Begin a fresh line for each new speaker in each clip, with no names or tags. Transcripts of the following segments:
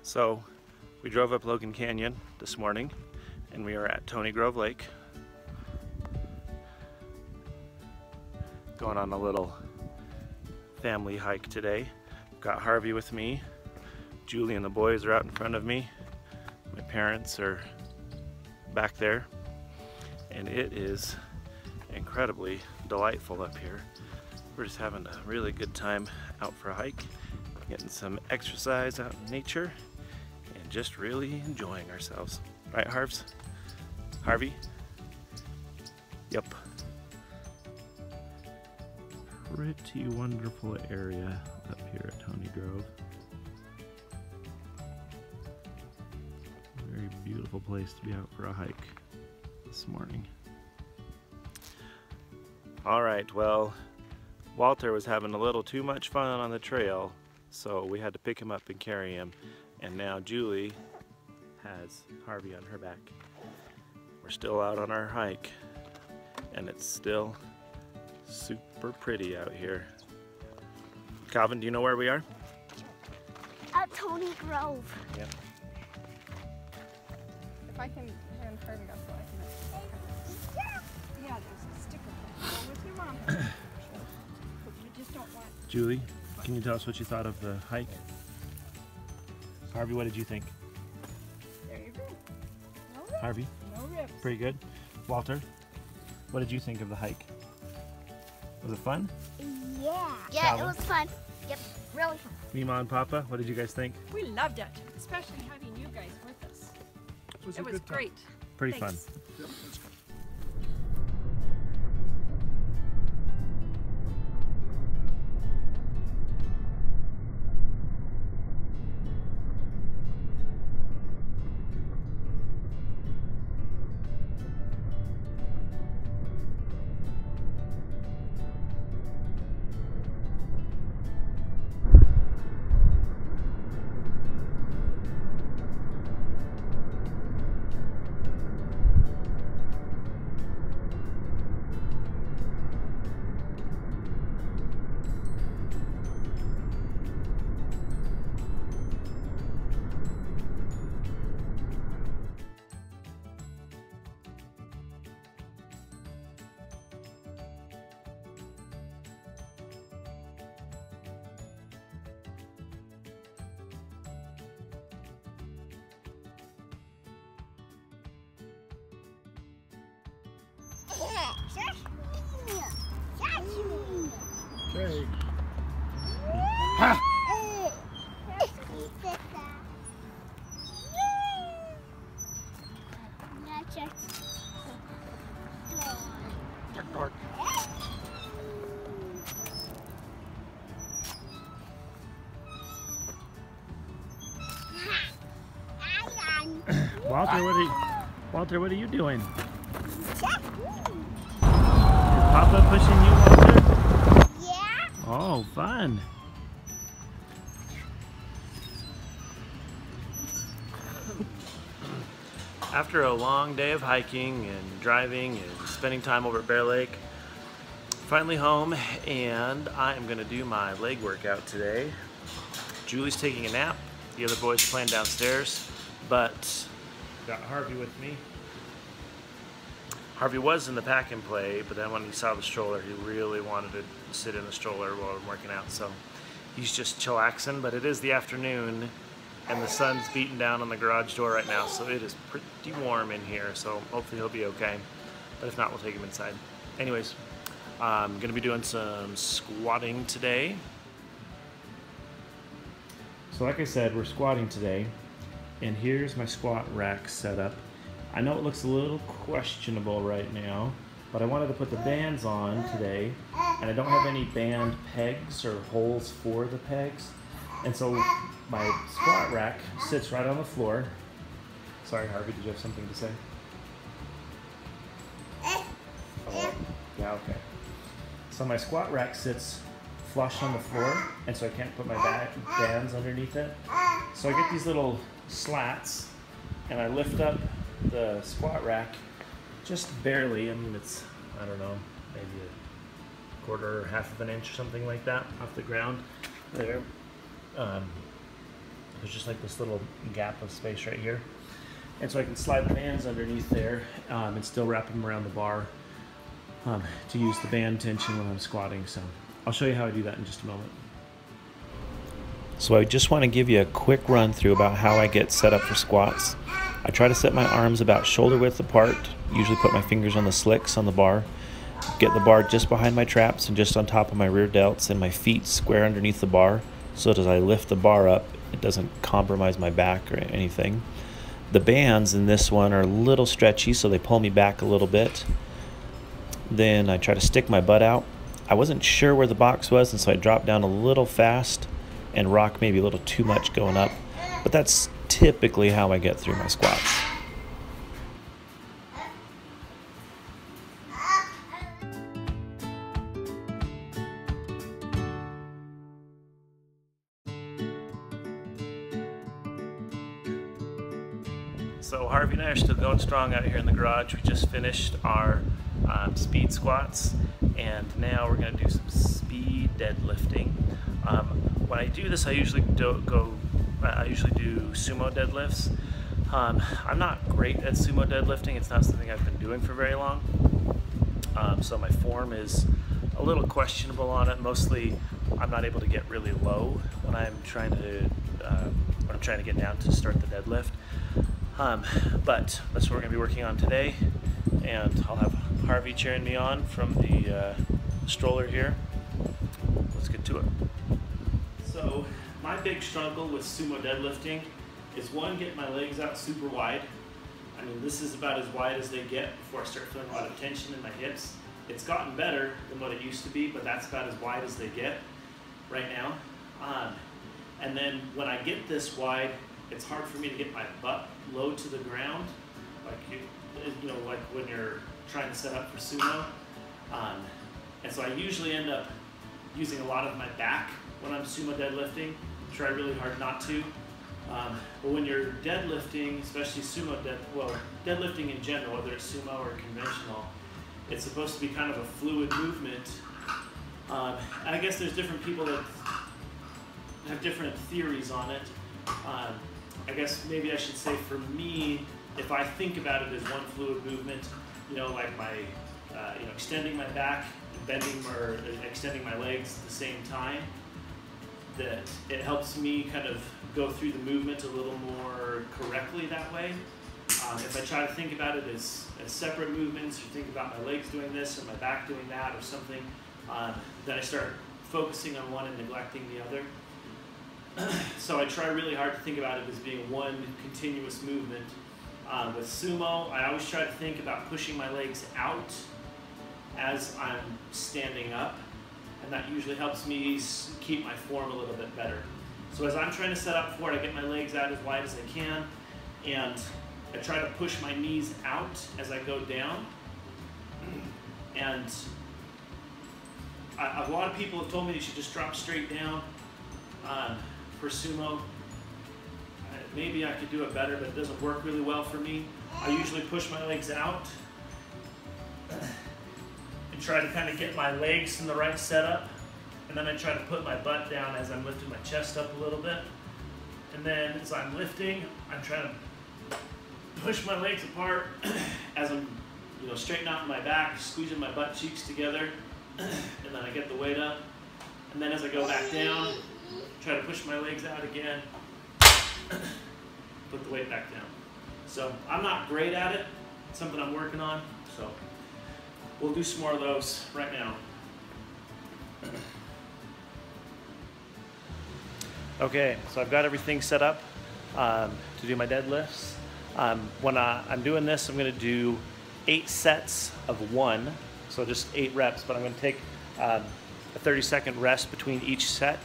So we drove up Logan Canyon this morning and we are at Tony Grove Lake. Going on a little family hike today. Got Harvey with me. Julie and the boys are out in front of me. My parents are back there. And it is incredibly delightful up here. We're just having a really good time out for a hike, getting some exercise out in nature, and just really enjoying ourselves. Right, Harvs? Harvey? Yep. Pretty wonderful area up here at Tony Grove. Very beautiful place to be out for a hike this morning. All right, well, Walter was having a little too much fun on the trail, so we had to pick him up and carry him. And now Julie has Harvey on her back. We're still out on our hike, and it's still super pretty out here. Calvin, do you know where we are?
At Tony Grove.
Yeah.
If I can hand Harvey up so I can. Yeah, there's a sticker. Go with your mom. You just don't want.
Julie, can you tell us what you thought of the hike? Harvey, what did you think?
There you go. No ribs.
Harvey?
No ribs.
Pretty good. Walter, what did you think of the hike? Was it fun?
Yeah. Yeah,
Calvin?
it was fun. Yep, really fun.
Meema and Papa, what did you guys think?
We loved it, especially having you guys with us. It was great.
Pretty
Thanks.
fun.
Yep, that's fun. Okay. Ha! Dark, dark.
Walter, what are you doing? Is Papa pushing you, Walter?
Yeah.
Oh, fun. After a long day of hiking and driving and spending time over at Bear Lake, finally home, and I am going to do my leg workout today. Julie's taking a nap. The other boys are playing downstairs, but got Harvey with me. Harvey was in the pack and play, but then when he saw the stroller, he really wanted to sit in the stroller while I'm working out, so he's just chillaxing. But it is the afternoon, and the sun's beating down on the garage door right now, so it is pretty warm in here, so hopefully he'll be okay. But if not, we'll take him inside. Anyways, I'm going to be doing some squatting today. So like I said, we're squatting today, and here's my squat rack setup. I know it looks a little questionable right now, but I wanted to put the bands on today, and I don't have any band pegs or holes for the pegs, and so my squat rack sits right on the floor. Sorry, Harvey, did you have something to say? Oh, yeah, okay. So my squat rack sits flush on the floor, and so I can't put my bands underneath it. So I get these little slats, and I lift up the squat rack just barely. I mean, it's, I don't know, maybe a quarter or half of an inch or something like that off the ground there. There's just like this little gap of space right here. And so I can slide the bands underneath there and still wrap them around the bar to use the band tension when I'm squatting. So I'll show you how I do that in just a moment. So I just want to give you a quick run through about how I get set up for squats. I try to set my arms about shoulder width apart, usually put my fingers on the slicks on the bar, get the bar just behind my traps and just on top of my rear delts, and my feet square underneath the bar so that as I lift the bar up, it doesn't compromise my back or anything. The bands in this one are a little stretchy, so they pull me back a little bit. Then I try to stick my butt out. I wasn't sure where the box was, and so I dropped down a little fast and rock maybe a little too much going up, but that's typically how I get through my squats. So Harvey and I are still going strong out here in the garage. We just finished our speed squats, and now we're going to do some speed deadlifting. When I do this, I usually do sumo deadlifts. I'm not great at sumo deadlifting. It's not something I've been doing for very long. So my form is a little questionable on it. Mostly, I'm not able to get really low when I'm trying to get down to start the deadlift. But that's what we're going to be working on today, and I'll have Harvey cheering me on from the stroller here. Let's get to it. So my big struggle with sumo deadlifting is, one, getting my legs out super wide. I mean, this is about as wide as they get before I start feeling a lot of tension in my hips. It's gotten better than what it used to be, but that's about as wide as they get right now. And then when I get this wide, it's hard for me to get my butt low to the ground, like like when you're trying to set up for sumo. And so I usually end up using a lot of my back when I'm sumo deadlifting. Try really hard not to. But when you're deadlifting, especially sumo deadlifting in general, whether it's sumo or conventional, it's supposed to be kind of a fluid movement. I guess there's different people that have different theories on it. I guess maybe I should say, for me, if I think about it as one fluid movement, like my, extending my back and bending or extending my legs at the same time, that it helps me kind of go through the movement a little more correctly that way. If I try to think about it as separate movements, or think about my legs doing this and my back doing that or something, then I start focusing on one and neglecting the other. So I try really hard to think about it as being one continuous movement. With sumo, I always try to think about pushing my legs out as I'm standing up, and that usually helps me keep my form a little bit better. So as I'm trying to set up for it, I get my legs out as wide as I can, and I try to push my knees out as I go down. And a lot of people have told me you should just drop straight down. For sumo, maybe I could do it better, but it doesn't work really well for me. I usually push my legs out and try to kind of get my legs in the right setup, and then I try to put my butt down as I'm lifting my chest up a little bit. And then as I'm lifting, I'm trying to push my legs apart as I'm straightening out my back, squeezing my butt cheeks together, and then I get the weight up. And then as I go back down, try to push my legs out again, put the weight back down. So I'm not great at it. It's something I'm working on. So we'll do some more of those right now. Okay, so I've got everything set up to do my deadlifts. When I'm doing this, I'm going to do 8 sets of 1, so just 8 reps, but I'm going to take a 30-second rest between each set.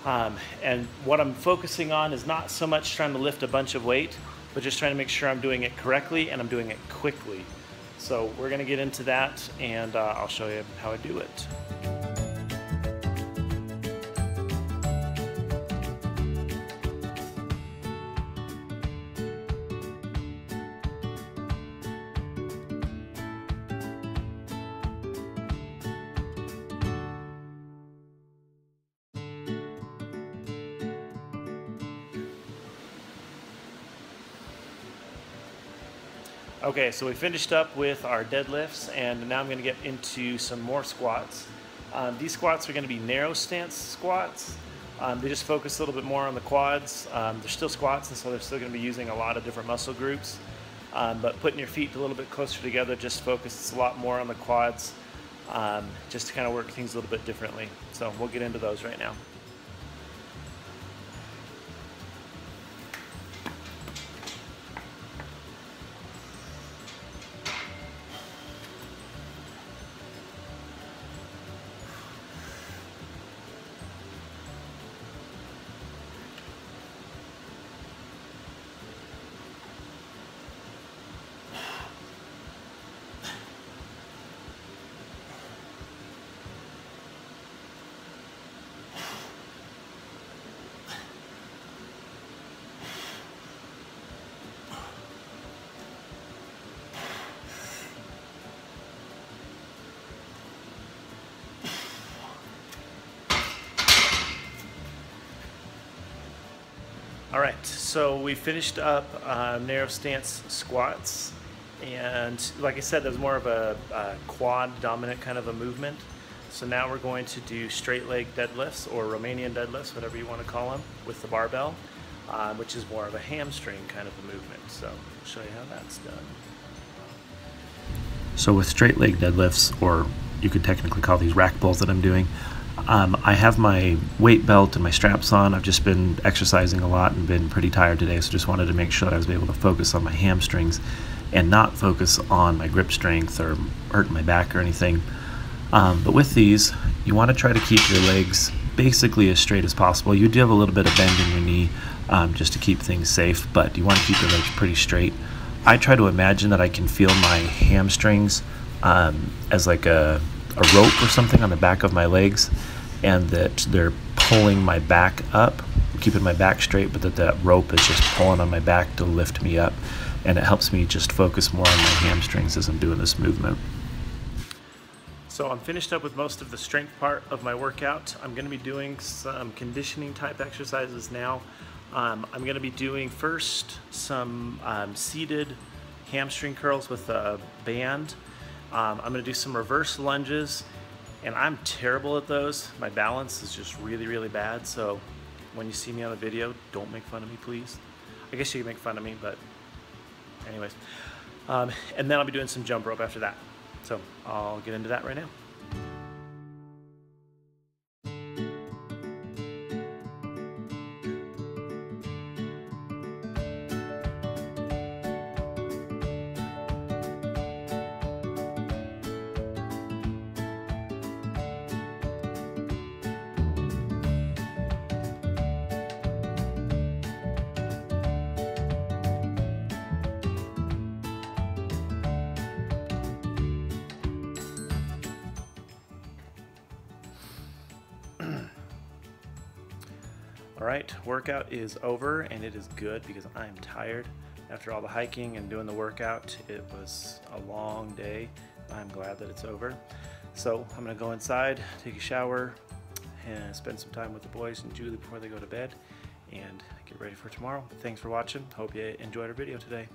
And what I'm focusing on is not so much trying to lift a bunch of weight, but just trying to make sure I'm doing it correctly and I'm doing it quickly. So we're going to get into that, and I'll show you how I do it. Okay, so we finished up with our deadlifts, and now I'm going to get into some more squats. These squats are going to be narrow stance squats. They just focus a little bit more on the quads. They're still squats, and so they're still going to be using a lot of different muscle groups. But putting your feet a little bit closer together just focuses a lot more on the quads, just to kind of work things a little bit differently. So we'll get into those right now. All right, so we finished up narrow stance squats, and like I said, that was more of a quad dominant kind of a movement. So now we're going to do straight leg deadlifts, or Romanian deadlifts, whatever you want to call them, with the barbell, which is more of a hamstring kind of a movement. So I'll show you how that's done. So with straight leg deadlifts, or you could technically call these rack pulls that I'm doing, I have my weight belt and my straps on. I've just been exercising a lot and been pretty tired today, so just wanted to make sure that I was able to focus on my hamstrings and not focus on my grip strength or hurting my back or anything. But with these, you want to try to keep your legs basically as straight as possible. You do have a little bit of bend in your knee just to keep things safe, but you want to keep your legs pretty straight. I try to imagine that I can feel my hamstrings as like a rope or something on the back of my legs, and that they're pulling my back up, keeping my back straight, but that rope is just pulling on my back to lift me up, and it helps me just focus more on my hamstrings as I'm doing this movement. So I'm finished up with most of the strength part of my workout. I'm going to be doing some conditioning type exercises now. I'm going to be doing first some seated hamstring curls with a band. I'm going to do some reverse lunges, and I'm terrible at those. My balance is just really, really bad, so when you see me on the video, don't make fun of me, please. I guess you can make fun of me, but anyways. And then I'll be doing some jump rope after that. So I'll get into that right now. All right, workout is over, and it is good because I'm tired. After all the hiking and doing the workout, it was a long day. I'm glad that it's over. So I'm gonna go inside, take a shower, and spend some time with the boys and Julie before they go to bed, and get ready for tomorrow. Thanks for watching. Hope you enjoyed our video today.